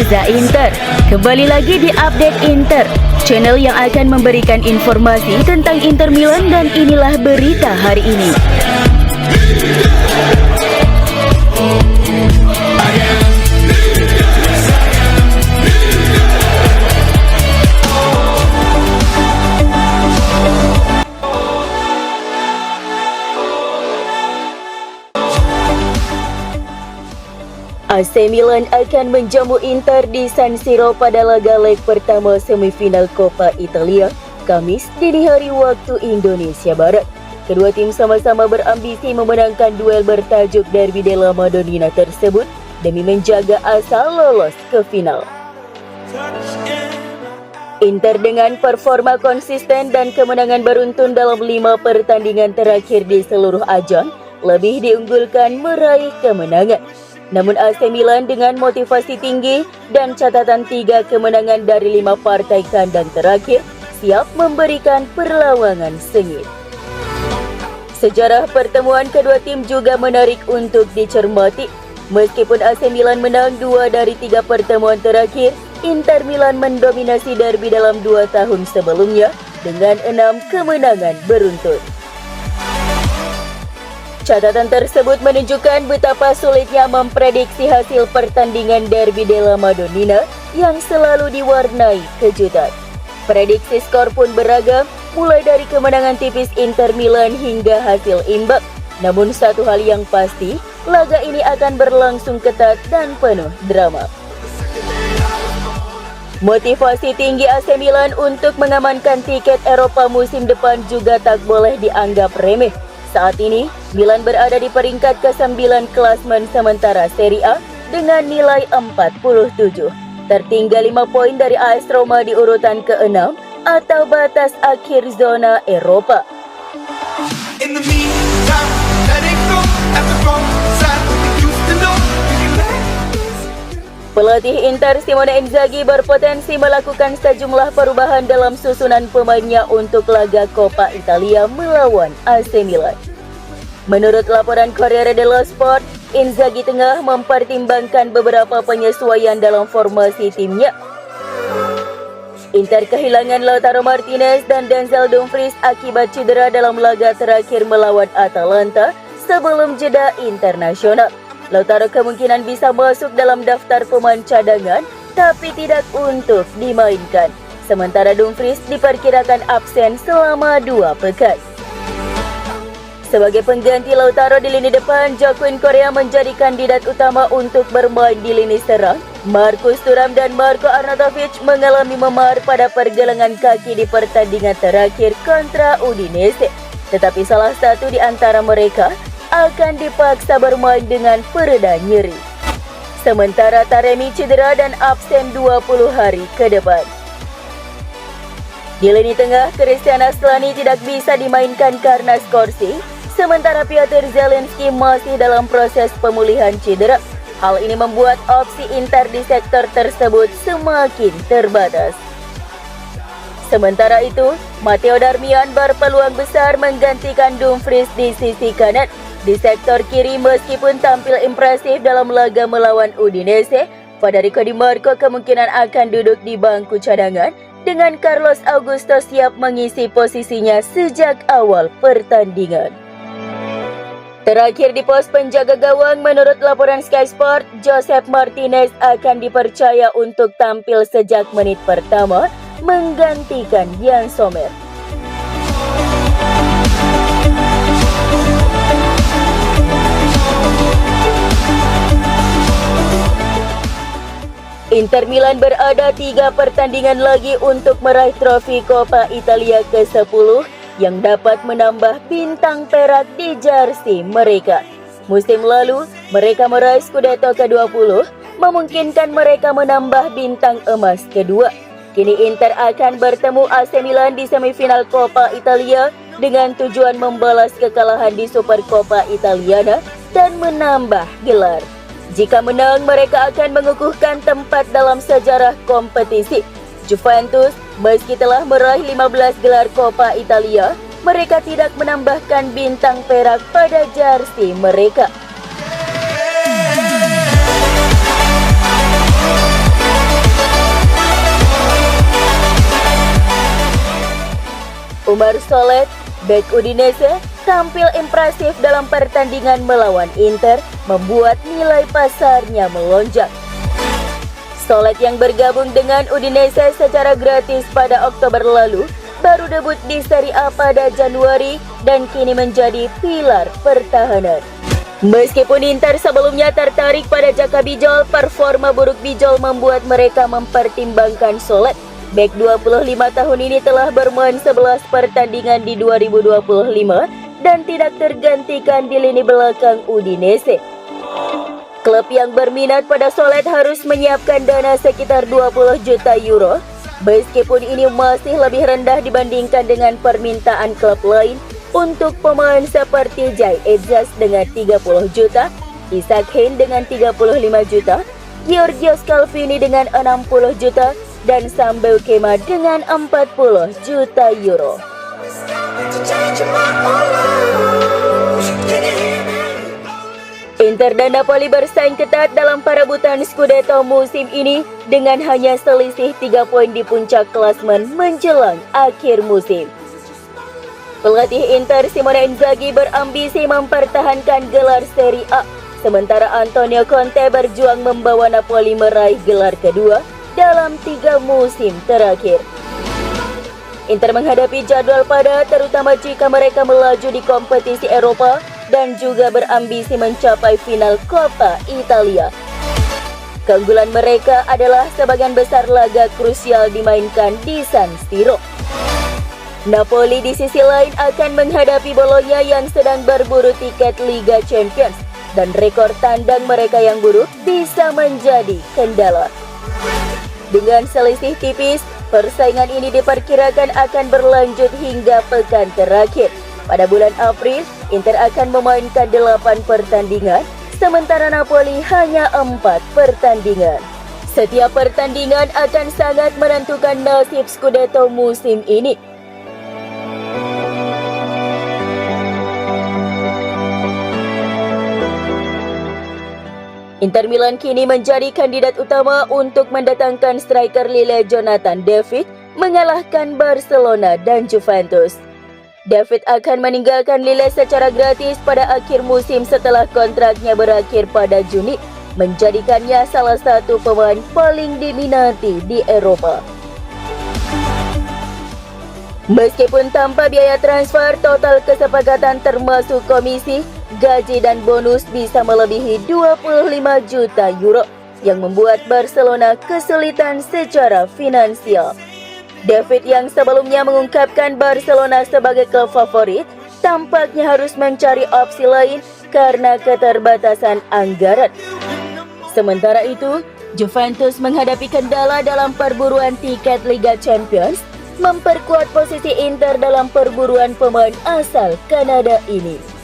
Reza Inter. Kembali lagi di Update Inter, channel yang akan memberikan informasi tentang Inter Milan, dan inilah berita hari ini. AC Milan akan menjamu Inter di San Siro pada laga leg pertama semifinal Coppa Italia, Kamis dini hari waktu Indonesia Barat. Kedua tim sama-sama berambisi memenangkan duel bertajuk Derby della Madonnina tersebut demi menjaga asa lolos ke final. Inter dengan performa konsisten dan kemenangan beruntun dalam 5 pertandingan terakhir di seluruh ajang lebih diunggulkan meraih kemenangan. Namun AC Milan dengan motivasi tinggi dan catatan 3 kemenangan dari 5 partai kandang terakhir siap memberikan perlawanan sengit. Sejarah pertemuan kedua tim juga menarik untuk dicermati. Meskipun AC Milan menang 2 dari 3 pertemuan terakhir, Inter Milan mendominasi derby dalam 2 tahun sebelumnya dengan 6 kemenangan beruntun. Catatan tersebut menunjukkan betapa sulitnya memprediksi hasil pertandingan Derby della Madonnina yang selalu diwarnai kejutan. Prediksi skor pun beragam, mulai dari kemenangan tipis Inter Milan hingga hasil imbang. Namun satu hal yang pasti, laga ini akan berlangsung ketat dan penuh drama. Motivasi tinggi AC Milan untuk mengamankan tiket Eropa musim depan juga tak boleh dianggap remeh. Saat ini, Milan berada di peringkat ke-9 klasmen sementara Serie A dengan nilai 47. Tertinggal 5 poin dari AS Roma di urutan ke-6 atau batas akhir zona Eropa. Pelatih Inter Simone Inzaghi berpotensi melakukan sejumlah perubahan dalam susunan pemainnya untuk laga Coppa Italia melawan AC Milan. Menurut laporan Corriere dello Sport, Inzaghi tengah mempertimbangkan beberapa penyesuaian dalam formasi timnya. Inter kehilangan Lautaro Martinez dan Denzel Dumfries akibat cedera dalam laga terakhir melawan Atalanta sebelum jeda internasional. Lautaro kemungkinan bisa masuk dalam daftar pemain cadangan, tapi tidak untuk dimainkan. Sementara Dumfries diperkirakan absen selama 2 pekan. Sebagai pengganti Lautaro di lini depan, Joaquin Correa menjadi kandidat utama untuk bermain di lini serang. Marcus Thuram dan Marco Arnautovic mengalami memar pada pergelangan kaki di pertandingan terakhir kontra Udinese. Tetapi salah satu di antara mereka akan dipaksa bermain dengan pereda nyeri. Sementara Taremi cedera dan absen 20 hari ke depan. Di lini tengah, Christian Aslani tidak bisa dimainkan karena skorsing, sementara Piotr Zielinski masih dalam proses pemulihan cedera. Hal ini membuat opsi Inter di sektor tersebut semakin terbatas. Sementara itu, Matteo Darmian berpeluang besar menggantikan Dumfries di sisi kanan. Di sektor kiri, meskipun tampil impresif dalam laga melawan Udinese, Federico Di Marco kemungkinan akan duduk di bangku cadangan dengan Carlos Augusto siap mengisi posisinya sejak awal pertandingan. Terakhir di pos penjaga gawang, menurut laporan Sky Sport, Josep Martinez akan dipercaya untuk tampil sejak menit pertama menggantikan Yann Sommer. Inter Milan berada 3 pertandingan lagi untuk meraih trofi Coppa Italia ke-10 yang dapat menambah bintang perak di jersey mereka. Musim lalu, mereka meraih Scudetto ke-20, memungkinkan mereka menambah bintang emas kedua. Kini Inter akan bertemu AC Milan di semifinal Coppa Italia dengan tujuan membalas kekalahan di Supercoppa Italiana dan menambah gelar. Jika menang, mereka akan mengukuhkan tempat dalam sejarah kompetisi. Juventus, meski telah meraih 15 gelar Coppa Italia, mereka tidak menambahkan bintang perak pada jersey mereka. Umar Solet, bek Udinese, tampil impresif dalam pertandingan melawan Inter, membuat nilai pasarnya melonjak. Solet yang bergabung dengan Udinese secara gratis pada Oktober lalu, baru debut di Serie A pada Januari dan kini menjadi pilar pertahanan. Meskipun Inter sebelumnya tertarik pada Jaka Bijol, performa buruk Bijol membuat mereka mempertimbangkan Solet. Bek 25 tahun ini telah bermain 11 pertandingan di 2025 dan tidak tergantikan di lini belakang Udinese. Klub yang berminat pada Solet harus menyiapkan dana sekitar 20 juta euro. Meskipun ini masih lebih rendah dibandingkan dengan permintaan klub lain untuk pemain seperti Jai Edzas dengan 30 juta, Isaac Hein dengan 35 juta, Georgios Calvini dengan 60 juta, dan Sambeu Kema dengan 40 juta euro. Inter dan Napoli bersaing ketat dalam perebutan Scudetto musim ini dengan hanya selisih 3 poin di puncak klasmen menjelang akhir musim. Pelatih Inter Simone Inzaghi berambisi mempertahankan gelar Serie A, sementara Antonio Conte berjuang membawa Napoli meraih gelar kedua dalam 3 musim terakhir. Inter menghadapi jadwal padat terutama jika mereka melaju di kompetisi Eropa dan juga berambisi mencapai final Coppa Italia. Keunggulan mereka adalah sebagian besar laga krusial dimainkan di San Siro. Napoli di sisi lain akan menghadapi Bologna yang sedang berburu tiket Liga Champions dan rekor tandang mereka yang buruk bisa menjadi kendala. Dengan selisih tipis, persaingan ini diperkirakan akan berlanjut hingga pekan terakhir. Pada bulan April, Inter akan memainkan 8 pertandingan, sementara Napoli hanya 4 pertandingan. Setiap pertandingan akan sangat menentukan nasib Scudetto musim ini. Inter Milan kini menjadi kandidat utama untuk mendatangkan striker Lille Jonathan David mengalahkan Barcelona dan Juventus. David akan meninggalkan Lille secara gratis pada akhir musim setelah kontraknya berakhir pada Juni, menjadikannya salah satu pemain paling diminati di Eropa. Meskipun tanpa biaya transfer, total kesepakatan termasuk komisi, gaji dan bonus bisa melebihi 25 juta euro yang membuat Barcelona kesulitan secara finansial. David yang sebelumnya mengungkapkan Barcelona sebagai klub favorit, tampaknya harus mencari opsi lain karena keterbatasan anggaran. Sementara itu, Juventus menghadapi kendala dalam perburuan tiket Liga Champions, memperkuat posisi Inter dalam perburuan pemain asal Kanada ini.